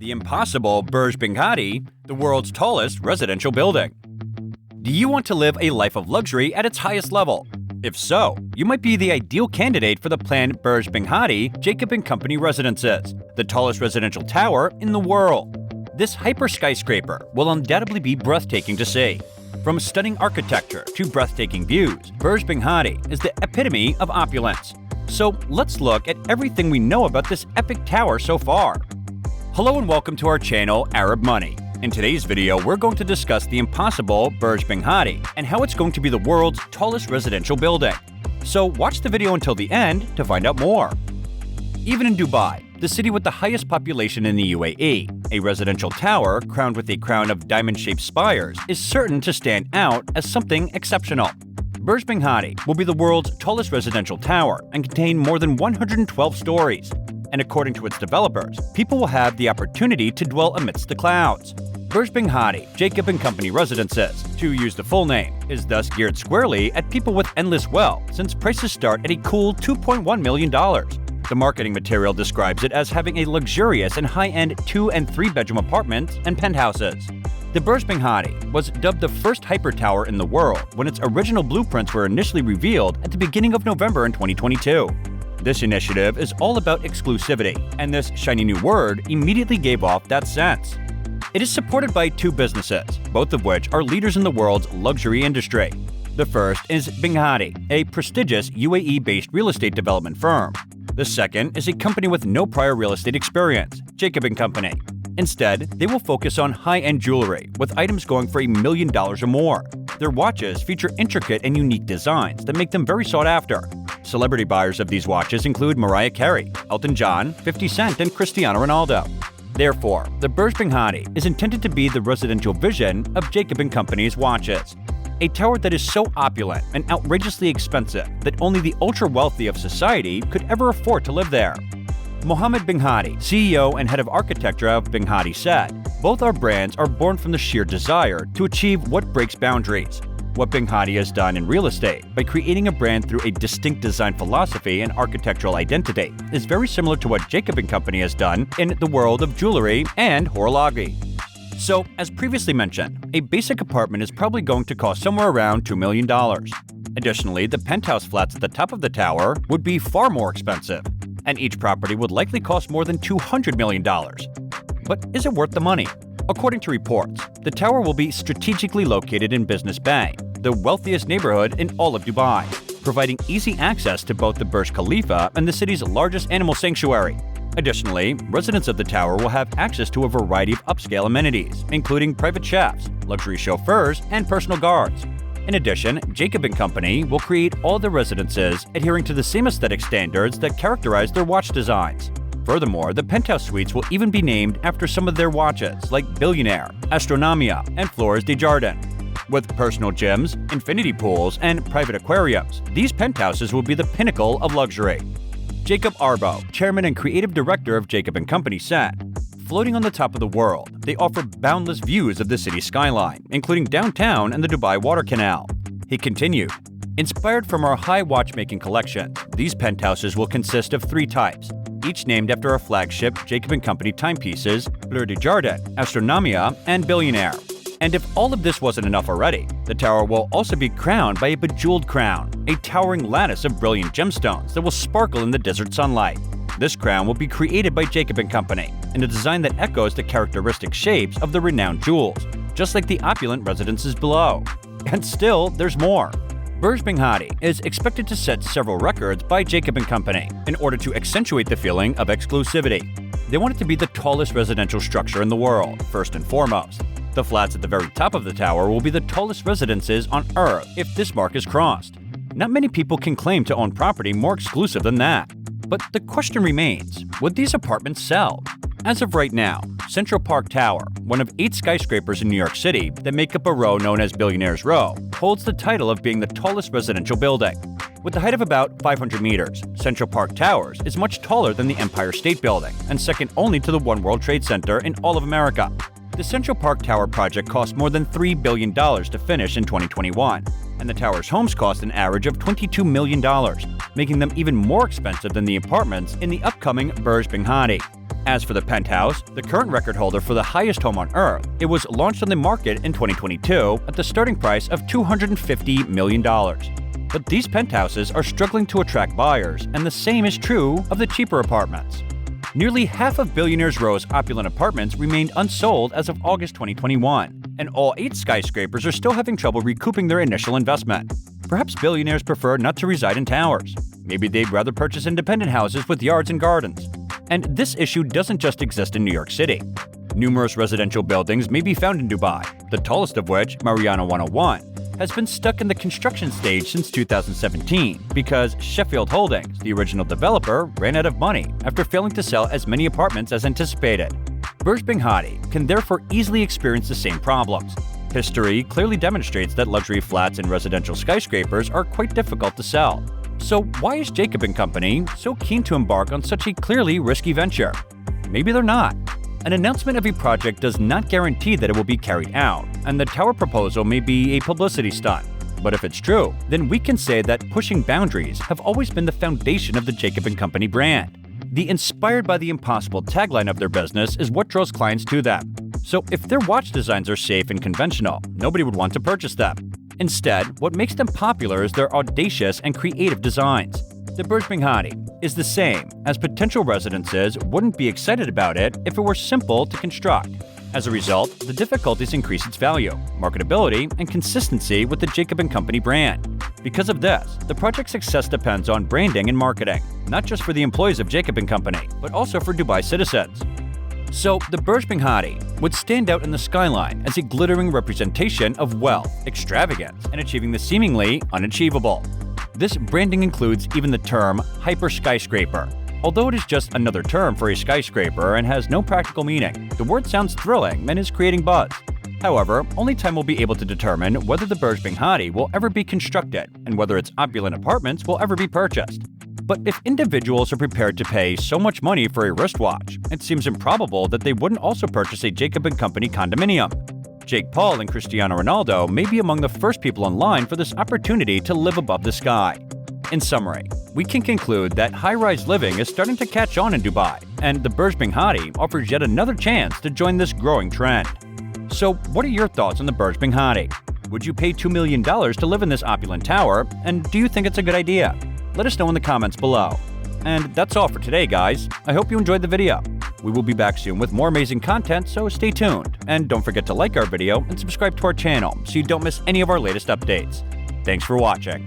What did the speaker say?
The impossible Burj Binghatti, the world's tallest residential building. Do you want to live a life of luxury at its highest level? If so, you might be the ideal candidate for the planned Burj Binghatti Jacob & Company Residences, the tallest residential tower in the world. This hyper skyscraper will undoubtedly be breathtaking to see. From stunning architecture to breathtaking views, Burj Binghatti is the epitome of opulence. So let's look at everything we know about this epic tower so far. Hello and welcome to our channel, Arab Money. In today's video, we're going to discuss the impossible Burj Binghatti and how it's going to be the world's tallest residential building. So watch the video until the end to find out more. Even in Dubai, the city with the highest population in the UAE, a residential tower crowned with a crown of diamond-shaped spires is certain to stand out as something exceptional. Burj Binghatti will be the world's tallest residential tower and contain more than 112 stories. And according to its developers, people will have the opportunity to dwell amidst the clouds. Burj Binghatti Jacob & Company Residences, to use the full name, is thus geared squarely at people with endless wealth since prices start at a cool $2.1 million. The marketing material describes it as having a luxurious and high-end 2- and 3-bedroom apartments and penthouses. The Burj Binghatti was dubbed the first hyper tower in the world when its original blueprints were initially revealed at the beginning of November in 2022. This initiative is all about exclusivity, and this shiny new word immediately gave off that sense. It is supported by two businesses, both of which are leaders in the world's luxury industry. The first is Binghatti, a prestigious UAE-based real estate development firm. The second is a company with no prior real estate experience, Jacob & Company. Instead, they will focus on high-end jewelry, with items going for $1 million or more. Their watches feature intricate and unique designs that make them very sought after. Celebrity buyers of these watches include Mariah Carey, Elton John, 50 Cent, and Cristiano Ronaldo. Therefore, the Burj Binghatti is intended to be the residential vision of Jacob & Company's watches. A tower that is so opulent and outrageously expensive that only the ultra-wealthy of society could ever afford to live there. Mohammed Binghatti, CEO and head of architecture of Binghatti, said, "Both our brands are born from the sheer desire to achieve what breaks boundaries. What Binghatti has done in real estate by creating a brand through a distinct design philosophy and architectural identity is very similar to what Jacob & Company has done in the world of jewelry and horology." So, as previously mentioned, a basic apartment is probably going to cost somewhere around $2 million. Additionally, the penthouse flats at the top of the tower would be far more expensive, and each property would likely cost more than $200 million. But is it worth the money? According to reports, the tower will be strategically located in Business Bay, the wealthiest neighborhood in all of Dubai, providing easy access to both the Burj Khalifa and the city's largest animal sanctuary. Additionally, residents of the tower will have access to a variety of upscale amenities, including private chefs, luxury chauffeurs, and personal guards. In addition, Jacob & Company will create all the residences adhering to the same aesthetic standards that characterize their watch designs. Furthermore, the penthouse suites will even be named after some of their watches, like Billionaire, Astronomia, and Flores de Jardin. With personal gyms, infinity pools, and private aquariums, these penthouses will be the pinnacle of luxury. Jacob Arbo, chairman and creative director of Jacob & Company, said, "Floating on the top of the world, they offer boundless views of the city's skyline, including downtown and the Dubai Water Canal." He continued, "Inspired from our high watchmaking collection, these penthouses will consist of 3 types, each named after our flagship Jacob & Company timepieces, Fleur de Jardin, Astronomia, and Billionaire. And if all of this wasn't enough already, the tower will also be crowned by a bejeweled crown, a towering lattice of brilliant gemstones that will sparkle in the desert sunlight. This crown will be created by Jacob & Company in a design that echoes the characteristic shapes of the renowned jewels, just like the opulent residences below. And still, there's more. Burj Binghatti is expected to set several records by Jacob & Company in order to accentuate the feeling of exclusivity. They want it to be the tallest residential structure in the world, first and foremost. The flats at the very top of the tower will be the tallest residences on Earth if this mark is crossed. Not many people can claim to own property more exclusive than that. But the question remains, would these apartments sell? As of right now, Central Park Tower, one of 8 skyscrapers in New York City that make up a row known as Billionaire's Row, holds the title of being the tallest residential building. With a height of about 500 meters, Central Park Towers is much taller than the Empire State Building and second only to the One World Trade Center in all of America. The Central Park Tower project cost more than $3 billion to finish in 2021, and the tower's homes cost an average of $22 million, making them even more expensive than the apartments in the upcoming Burj Binghatti. As for the penthouse, the current record holder for the highest home on Earth, it was launched on the market in 2022 at the starting price of $250 million. But these penthouses are struggling to attract buyers, and the same is true of the cheaper apartments. Nearly half of billionaires' row's opulent apartments remained unsold as of August 2021, and all 8 skyscrapers are still having trouble recouping their initial investment. Perhaps billionaires prefer not to reside in towers. Maybe they'd rather purchase independent houses with yards and gardens. And this issue doesn't just exist in New York City. Numerous residential buildings may be found in Dubai, the tallest of which, Mariana 101, has been stuck in the construction stage since 2017 because Sheffield Holdings, the original developer, ran out of money after failing to sell as many apartments as anticipated. Burj Binghatti can therefore easily experience the same problems. History clearly demonstrates that luxury flats and residential skyscrapers are quite difficult to sell. So why is Jacob & Company so keen to embark on such a clearly risky venture? Maybe they're not. An announcement of a project does not guarantee that it will be carried out, and the tower proposal may be a publicity stunt. But if it's true, then we can say that pushing boundaries have always been the foundation of the Jacob & Company brand. The "inspired by the impossible" tagline of their business is what draws clients to them. So if their watch designs are safe and conventional, nobody would want to purchase them. Instead, what makes them popular is their audacious and creative designs. The Burj Binghatti is the same, as potential residences wouldn't be excited about it if it were simple to construct. As a result, the difficulties increase its value, marketability, and consistency with the Jacob & Company brand. Because of this, the project's success depends on branding and marketing, not just for the employees of Jacob & Company, but also for Dubai citizens. So, the Burj Binghatti would stand out in the skyline as a glittering representation of wealth, extravagance, and achieving the seemingly unachievable. This branding includes even the term hyper skyscraper. Although it is just another term for a skyscraper and has no practical meaning, the word sounds thrilling and is creating buzz. However, only time will be able to determine whether the Burj Binghatti will ever be constructed and whether its opulent apartments will ever be purchased. But if individuals are prepared to pay so much money for a wristwatch, it seems improbable that they wouldn't also purchase a Jacob & Company condominium. Jake Paul and Cristiano Ronaldo may be among the first people in line for this opportunity to live above the sky. In summary, we can conclude that high-rise living is starting to catch on in Dubai, and the Burj Binghatti offers yet another chance to join this growing trend. So, what are your thoughts on the Burj Binghatti? Would you pay $2 million to live in this opulent tower, and do you think it's a good idea? Let us know in the comments below. And that's all for today, guys. I hope you enjoyed the video. We will be back soon with more amazing content, so stay tuned. And don't forget to like our video and subscribe to our channel so you don't miss any of our latest updates. Thanks for watching.